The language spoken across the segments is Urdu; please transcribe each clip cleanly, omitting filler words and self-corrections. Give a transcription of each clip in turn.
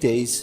23।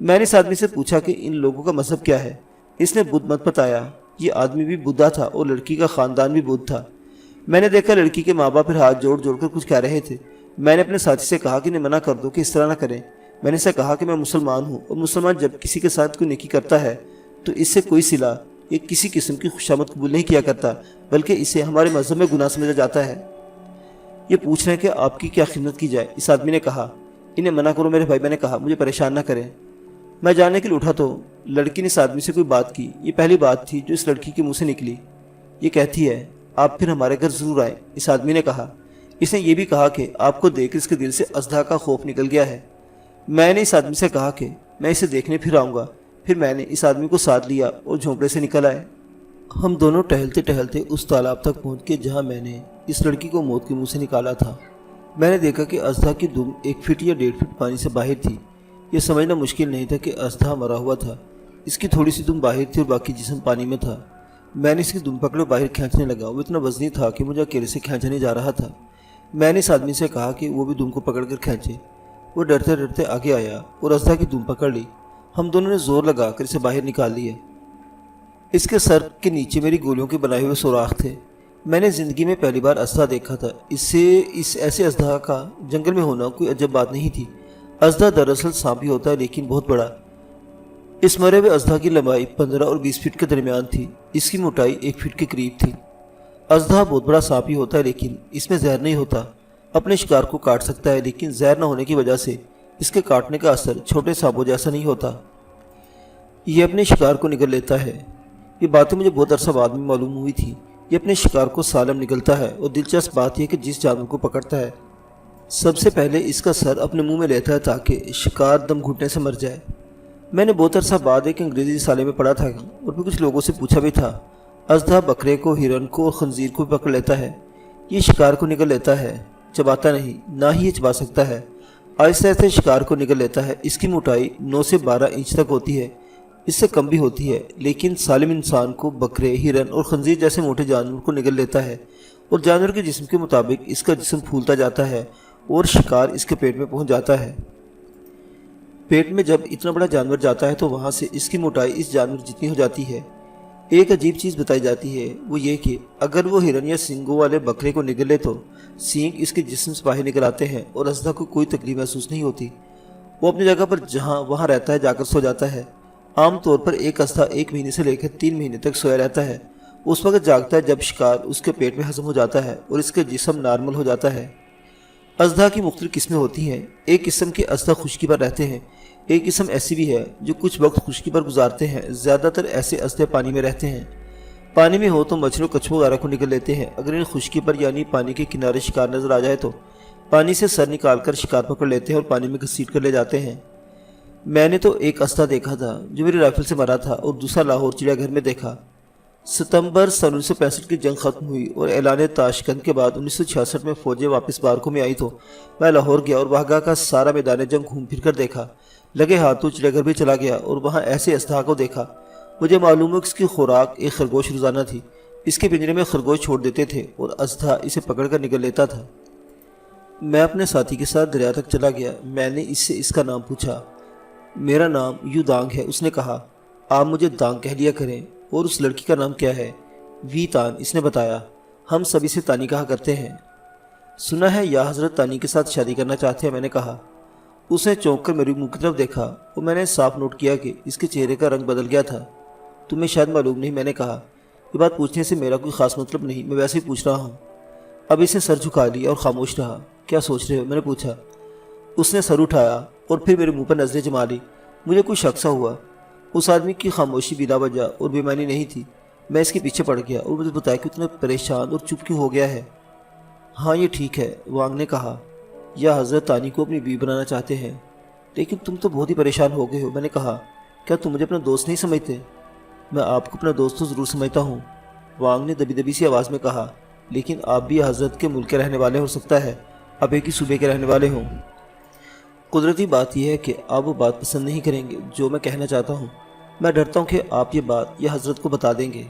میں نے اس آدمی سے پوچھا کہ ان لوگوں کا مذہب کیا ہے۔ اس نے بدھ مت بتایا۔ یہ آدمی بھی بدھا تھا اور لڑکی کا خاندان بھی بدھ تھا۔ میں نے دیکھا لڑکی کے ماں باپ پھر ہاتھ جوڑ جوڑ کر کچھ کہہ رہے تھے۔ میں نے اپنے ساتھی سے کہا کہ انہیں منع کر دو کہ اس طرح نہ کریں۔ میں نے اسے کہا کہ میں مسلمان ہوں اور مسلمان جب کسی کے ساتھ کوئی نیکی کرتا ہے تو اس سے کوئی صلہ یا کسی قسم کی خوشامد قبول نہیں کیا کرتا، بلکہ اسے ہمارے مذہب میں گناہ سمجھا جاتا ہے۔ یہ پوچھ رہے ہیں کہ آپ کی کیا خدمت کی جائے۔ اس آدمی نے کہا، انہیں منع کرو میرے بھائی۔ میں نے کہا، مجھے پریشان نہ کریں۔ میں جانے کے لیے اٹھا تو لڑکی نے اس آدمی سے کوئی بات کی۔ یہ پہلی بات تھی جو اس لڑکی کے منہ سے نکلی۔ یہ کہتی ہے، آپ پھر ہمارے گھر ضرور آئیں۔ اس آدمی نے کہا۔ اس نے یہ بھی کہا کہ آپ کو دیکھ کر اس کے دل سے ازدھا کا خوف نکل گیا ہے۔ میں نے اس آدمی سے کہا کہ میں اسے دیکھنے پھر آؤں گا۔ پھر میں نے اس آدمی کو ساتھ لیا اور جھونپڑے سے نکل آئے۔ ہم دونوں ٹہلتے ٹہلتے اس تالاب تک پہنچ کے جہاں میں نے اس لڑکی کو موت کے منہ سے نکالا تھا۔ میں نے دیکھا کہ ازدھا کی دم 1 فٹ یا 1.5 فٹ پانی سے باہر تھی۔ یہ سمجھنا مشکل نہیں تھا کہ ازدھا مرا ہوا تھا۔ اس کی تھوڑی سی دم باہر تھی اور باقی جسم پانی میں تھا۔ میں نے اس کی دم پکڑے باہر کھینچنے لگا۔ وہ اتنا وزنی تھا کہ مجھے اکیلے سے کھینچا نہیں جا رہا تھا۔ میں نے اس آدمی سے کہا کہ وہ بھی دم کو پکڑ کر کھینچے۔ وہ ڈرتے ڈرتے آگے آیا اور ازدھا کی دم پکڑ لی۔ ہم دونوں نے زور لگا کر اسے باہر نکال لیا۔ اس کے سر کے نیچے میری گولیوں کے بنائے ہوئے سوراخ تھے۔ میں نے زندگی میں پہلی بار ازدھا دیکھا تھا۔ ایسے ازدھا کا جنگل میں ہونا کوئی عجب بات نہیں تھی۔ ازدھا دراصل سانپ ہی ہوتا ہے، لیکن بہت بڑا۔ اس مرے ہوئے ازدھا کی لمبائی 15 اور 20 فٹ کے درمیان تھی۔ اس کی موٹائی 1 فٹ کے قریب تھی۔ ازدھا بہت بڑا سانپ ہی ہوتا ہے، لیکن اس میں زہر نہیں ہوتا۔ اپنے شکار کو کاٹ سکتا ہے، لیکن زہر نہ ہونے کی وجہ سے اس کے کاٹنے کا اثر چھوٹے سانپوں جیسا نہیں ہوتا۔ یہ اپنے شکار کو نگل لیتا ہے۔ یہ باتیں مجھے بہت عرصہ بعد میں معلوم ہوئی تھی۔ یہ اپنے شکار کو سالم نگلتا ہے، اور دلچسپ بات یہ کہ جس جانور کو پکڑتا ہے سب سے پہلے اس کا سر اپنے منہ میں لیتا ہے تاکہ شکار دم گھٹنے سے مر جائے۔ میں نے بہت عرصہ بعد ایک انگریزی رسالے میں پڑھا تھا اور پھر کچھ لوگوں سے پوچھا بھی تھا۔ ازدھا بکرے کو، ہرن کو اور خنزیر کو بھی پکڑ لیتا ہے۔ یہ شکار کو نگل لیتا ہے، چباتا نہیں، نہ ہی یہ چبا سکتا ہے۔ آہستہ آہستہ شکار کو نگل لیتا ہے۔ اس کی موٹائی 9 سے 12 انچ تک ہوتی ہے، اس سے کم بھی ہوتی ہے، لیکن سالم انسان کو بکرے، ہرن اور خنزیر جیسے موٹے جانور کو نگل لیتا ہے، اور جانور کے جسم کے مطابق اس کا جسم پھولتا جاتا ہے اور شکار اس کے پیٹ میں پہنچ جاتا ہے۔ پیٹ میں جب اتنا بڑا جانور جاتا ہے تو وہاں سے اس کی موٹائی اس جانور جتنی ہو جاتی ہے۔ ایک عجیب چیز بتائی جاتی ہے، وہ یہ کہ اگر وہ ہرن یا سینگوں والے بکرے کو نگل لے تو سینگ اس کے جسم سے باہر نکل آتے ہیں اور ازدھا کو کوئی تکلیف محسوس نہیں ہوتی۔ وہ اپنی جگہ پر جہاں وہاں رہتا ہے جا کر سو جاتا ہے۔ عام طور پر ایک ازدھا 1 مہینے سے لے کر 3 مہینے تک سویا رہتا ہے۔ اس وقت جاگتا ہے جب شکار اس کے پیٹ میں ہضم ہو جاتا ہے اور اس کا جسم نارمل ہو جاتا ہے۔ ازدھا کی مختلف قسمیں ہوتی ہیں۔ ایک قسم کے ازدھا خشکی پر رہتے ہیں۔ ایک قسم ایسی بھی ہے جو کچھ وقت خشکی پر گزارتے ہیں۔ زیادہ تر ایسے ازدھے پانی میں رہتے ہیں۔ پانی میں ہو تو مچھلیوں کچھووں وغیرہ کو نگل لیتے ہیں۔ اگر ان خشکی پر یعنی پانی کے کنارے شکار نظر آ جائے تو پانی سے سر نکال کر شکار پکڑ لیتے ہیں اور پانی میں گھسیٹ کر لے جاتے ہیں۔ میں نے تو ایک ازدھا دیکھا تھا جو میری رائفل سے مرا تھا، اور دوسرا لاہور چڑیا گھر میں دیکھا۔ ستمبر سن 1965 کی جنگ ختم ہوئی اور اعلان تاشکند کے بعد 1966 میں فوجیں واپس بارکوں میں آئی تو میں لاہور گیا اور واہگہ کا سارا میدان جنگ گھوم پھر کر دیکھا۔ لگے ہاتھوں چڑیا گھر بھی چلا گیا اور وہاں ایسے ازدھا کو دیکھا۔ مجھے معلوم ہے کہ اس کی خوراک ایک خرگوش روزانہ تھی۔ اس کے پنجرے میں خرگوش چھوڑ دیتے تھے اور ازدھا اسے پکڑ کر نگل لیتا تھا۔ میں اپنے ساتھی کے ساتھ دریا تک چلا گیا۔ میں نے اس سے اس کا نام پوچھا۔ میرا نام یو دانگ ہے، اس نے کہا۔ آپ مجھے دانگ کہہ لیا کریں۔ اور اس لڑکی کا نام کیا ہے؟ وی تان، اس نے بتایا۔ ہم سب اسے تانی کہا کرتے ہیں۔ سنا ہے یا حضرت تانی کے ساتھ شادی کرنا چاہتے ہیں، میں نے کہا۔ اس نے چونک کر میری منہ کی طرف دیکھا اور میں نے صاف نوٹ کیا کہ اس کے چہرے کا رنگ بدل گیا تھا۔ تمہیں شاید معلوم نہیں، میں نے کہا۔ یہ بات پوچھنے سے میرا کوئی خاص مطلب نہیں، میں ویسے ہی پوچھ رہا ہوں۔ اب اس نے سر جھکا لیا اور خاموش رہا۔ کیا سوچ رہے ہو، میں نے پوچھا۔ اس نے سر اٹھایا اور پھر میرے منہ پر نظریں جما لی۔ مجھے کوئی شک سا ہوا۔ اس آدمی کی خاموشی بلا وجہ اور بے معنی نہیں تھی۔ میں اس کے پیچھے پڑ گیا اور مجھے بتایا کہ اتنا پریشان اور چپ کیوں ہو گیا ہے۔ ہاں یہ ٹھیک ہے، وانگ نے کہا۔ یا حضرت تانی کو اپنی بیوی بنانا چاہتے ہیں، لیکن تم تو بہت ہی پریشان ہو گئے ہو، میں نے کہا۔ کیا تم مجھے اپنا دوست نہیں سمجھتے؟ میں آپ کو اپنا دوست تو ضرور سمجھتا ہوں، وانگ نے دبی دبی سی آواز میں کہا، لیکن آپ بھی حضرت کے ملک کے رہنے والے ہو سکتا ہے آپ ایک ہی صوبے کے رہنے والے ہوں۔ قدرتی بات یہ ہے کہ آپ وہ بات پسند نہیں کریں گے جو میں کہنا چاہتا ہوں۔ میں ڈرتا ہوں کہ آپ یہ بات یا حضرت کو بتا دیں گے۔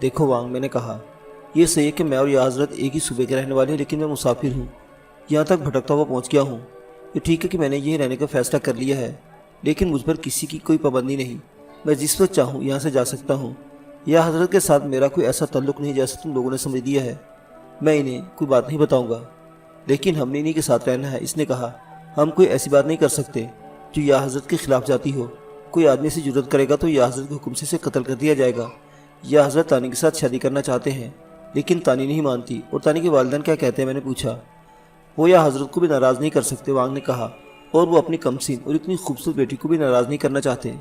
دیکھو وانگ، میں نے کہا، یہ صحیح ہے کہ میں اور یا حضرت ایک ہی صوبے کے رہنے والے ہیں، لیکن میں مسافر ہوں، یہاں تک بھٹکتا ہوا پہنچ گیا ہوں۔ یہ ٹھیک ہے کہ میں نے یہیں رہنے کا فیصلہ کر لیا ہے۔ لیکن مجھ پر کسی کی کوئی پابندی نہیں، میں جس وقت چاہوں یہاں سے جا سکتا ہوں۔ یا حضرت کے ساتھ میرا کوئی ایسا تعلق نہیں جیسا تم لوگوں نے سمجھ دیا ہے۔ میں انہیں کوئی بات نہیں بتاؤں گا، لیکن ہم نے انہیں کے ساتھ رہنا ہے۔ اس نے کہا، ہم کوئی ایسی بات نہیں کر سکتے جو یا حضرت کے خلاف جاتی ہو۔ کوئی آدمی سے جرات کرے گا تو یا حضرت کے حکم سے اسے قتل کر دیا جائے گا۔ یا حضرت تانی کے ساتھ شادی کرنا چاہتے ہیں، لیکن تانی نہیں مانتی۔ اور تانی کے والدین کیا کہتے ہیں؟ میں نے پوچھا۔ وہ یا حضرت کو بھی ناراض نہیں کر سکتے، وانگ نے کہا، اور وہ اپنی کمسین اور اتنی خوبصورت بیٹی کو بھی ناراض نہیں کرنا چاہتے۔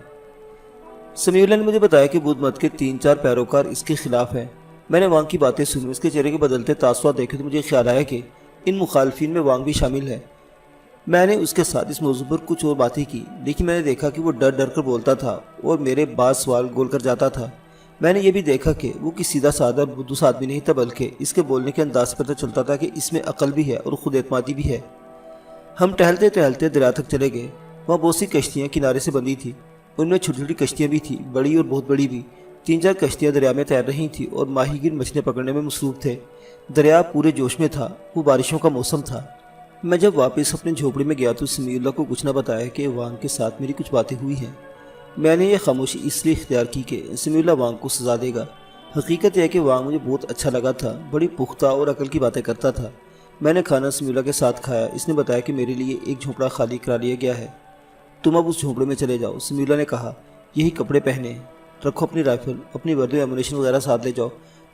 سمیع اللہ نے مجھے بتایا کہ بدھ مت کے 3-4 پیروکار اس کے خلاف ہیں۔ میں نے وانگ کی باتیں سنی، اس کے چہرے کے بدلتے تاثرات دیکھے تو مجھے خیال آیا کہ ان مخالفین میں وانگ بھی شامل ہے۔ میں نے اس کے ساتھ اس موضوع پر کچھ اور باتیں کی، لیکن میں نے دیکھا کہ وہ ڈر ڈر کر بولتا تھا اور میرے بعض سوال گول کر جاتا تھا۔ میں نے یہ بھی دیکھا کہ وہ کسی سیدھا سادہ اور بدوس آدمی نہیں تھا، بلکہ اس کے بولنے کے انداز سے پتہ چلتا تھا کہ اس میں عقل بھی ہے اور خود اعتمادی بھی ہے۔ ہم ٹہلتے ٹہلتے دریا تک چلے گئے۔ وہاں بہت سی کشتیاں کنارے سے بندھی تھیں، ان میں چھوٹی چھوٹی کشتیاں بھی تھیں، بڑی اور بہت بڑی بھی۔ 3-4 کشتیاں دریا میں تیر رہی تھیں اور ماہی گیر مچھلیاں پکڑنے میں مصروف تھے۔ دریا پورے جوش میں تھا، وہ بارشوں کا موسم تھا۔ میں جب واپس اپنے جھونپڑی میں گیا تو سمیع اللہ کو کچھ نہ بتایا کہ وانگ کے ساتھ میری کچھ باتیں ہوئی ہیں۔ میں نے یہ خاموشی اس لیے اختیار کی کہ سمیع اللہ وانگ کو سزا دے گا۔ حقیقت یہ ہے کہ وانگ مجھے بہت اچھا لگا تھا، بڑی پختہ اور عقل کی باتیں کرتا تھا۔ میں نے کھانا سمیع اللہ کے ساتھ کھایا۔ اس نے بتایا کہ میرے لیے ایک جھونپڑا خالی کرا لیا گیا ہے، تم اب اس جھونپڑے میں چلے جاؤ۔ سمیع اللہ نے کہا، یہی کپڑے پہنے رکھو، اپنی رائفل، اپنی وردی، ایمونیشن وغیرہ ساتھ لے جاؤ۔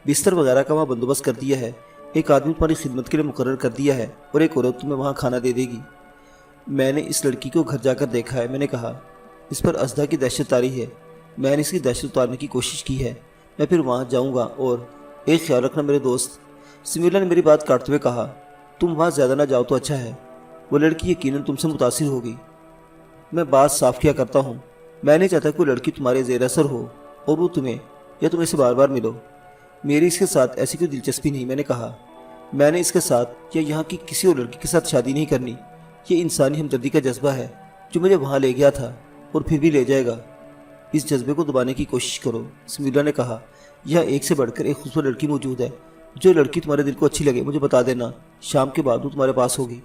بستر وغیرہ کا وہاں بندوبست کر دیا ہے، ایک آدمی تمہاری خدمت کے لیے مقرر کر دیا ہے اور ایک عورت تمہیں وہاں کھانا دے دے گی۔ میں نے اس لڑکی کو گھر جا کر دیکھا ہے۔ میں نے کہا، اس پر ازدھا کی دہشت طاری ہے، میں نے اس کی دہشت اتارنے کی کوشش کی ہے۔ میں پھر وہاں جاؤں گا، اور ایک خیال رکھنا میرے دوست۔ سمیع اللہ نے میری بات کاٹتے ہوئے کہا، تم وہاں زیادہ نہ جاؤ تو اچھا ہے، وہ لڑکی یقیناً تم سے متاثر ہوگی۔ میں بات صاف کیا کرتا ہوں، میں نہیں چاہتا کہ وہ لڑکی تمہارے زیر اثر ہو اور وہ تمہیں یا تم اسے بار بار ملو۔ میری اس کے ساتھ ایسی کوئی دلچسپی نہیں۔ میں نے کہا، میں نے اس کے ساتھ یا یہاں کی کسی اور لڑکی کے ساتھ شادی نہیں کرنی۔ یہ انسانی ہمدردی کا جذبہ ہے جو مجھے وہاں لے گیا تھا اور پھر بھی لے جائے گا۔ اس جذبے کو دبانے کی کوشش کرو۔ سمیع اللہ نے کہا، یہاں ایک سے بڑھ کر ایک خوبصورت لڑکی موجود ہے، جو لڑکی تمہارے دل کو اچھی لگے مجھے بتا دینا، شام کے بعد وہ تمہارے پاس ہوگی۔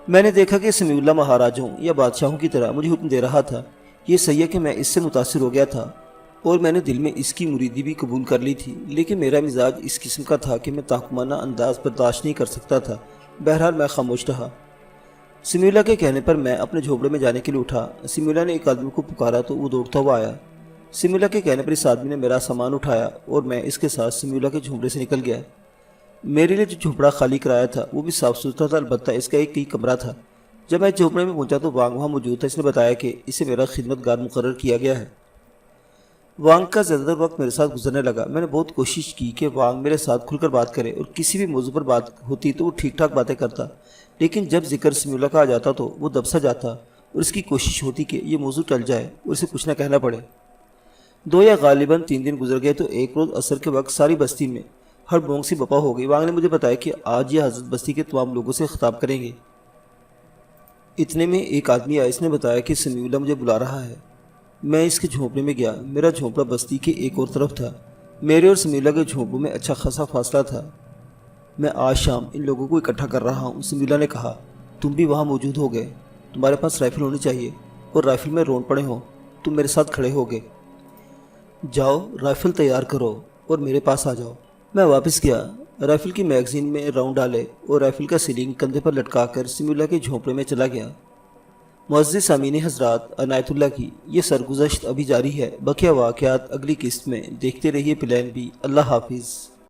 میں نے دیکھا کہ سمیع اللہ مہاراجوں یا بادشاہوں کی طرح مجھے حکم دے رہا تھا۔ یہ صحیح ہے کہ میں اس سے متاثر ہو گیا تھا اور میں نے دل میں اس کی مریدی بھی قبول کر لی تھی، لیکن میرا مزاج اس قسم کا تھا کہ میں تحکمانہ انداز برداشت نہیں کر سکتا تھا۔ بہرحال میں خاموش رہا۔ سمیع اللہ کے کہنے پر میں اپنے جھونپڑے میں جانے کے لیے اٹھا۔ سمیع اللہ نے ایک آدمی کو پکارا تو وہ دوڑتا ہوا آیا۔ سمیع اللہ کے کہنے پر اس آدمی نے میرا سامان اٹھایا اور میں اس کے ساتھ سمیع اللہ کے جھونپڑے سے نکل گیا۔ میرے لیے جو جھونپڑا خالی کرایا تھا وہ بھی صاف ستھرا تھا، البتہ اس کا ایک ہی کمرہ تھا۔ جب میں جھونپڑے میں پہنچا تو وانگ وہاں موجود تھا۔ اس نے بتایا کہ اسے میرا خدمت گار مقرر کیا گیا ہے۔ وانگ کا زیادہ تر وقت میرے ساتھ گزرنے لگا۔ میں نے بہت کوشش کی کہ وانگ میرے ساتھ کھل کر بات کرے اور کسی بھی موضوع پر بات ہوتی تو وہ ٹھیک ٹھاک باتیں کرتا، لیکن جب ذکر سمیع اللہ کا آ جاتا تو وہ دب سا جاتا اور اس کی کوشش ہوتی کہ یہ موضوع ٹل جائے اور اسے کچھ نہ کہنا پڑے۔ 2 یا غالباً 3 دن گزر گئے تو ایک روز عصر کے وقت ساری بستی میں ہر بونگ سی بپا ہو گئی۔ وانگ نے مجھے بتایا کہ آج یہ حضرت بستی کے تمام لوگوں سے خطاب کریں گے۔ اتنے میں ایک آدمی آیا۔ اس نے بتایا کہ سمیع اللہ مجھے بلا رہا ہے۔ میں اس کے جھونپڑے میں گیا۔ میرا جھونپڑا بستی کے ایک اور طرف تھا۔ میرے اور سمیع اللہ کے جھونپڑوں میں اچھا خاصا فاصلہ تھا۔ میں آج شام ان لوگوں کو اکٹھا کر رہا ہوں۔ سمیع اللہ نے کہا، تم بھی وہاں موجود ہو گئے، تمہارے پاس رائفل ہونی چاہیے اور رائفل میں رون پڑے ہوں، تم میرے ساتھ کھڑے ہو گے۔ جاؤ رائفل تیار کرو اور میرے پاس آ جاؤ۔ میں واپس گیا، رائفل کی میگزین میں راؤنڈ ڈالے اور رائفل کا سیلنگ کندھے پر لٹکا کر سمیع اللہ کے جھونپڑے میں چلا گیا۔ معزز سامعین حضرات، عنایت اللہ کی یہ سرگزشت ابھی جاری ہے، بقیہ واقعات اگلی قسط میں۔ دیکھتے رہیے پلان بی۔ اللہ حافظ۔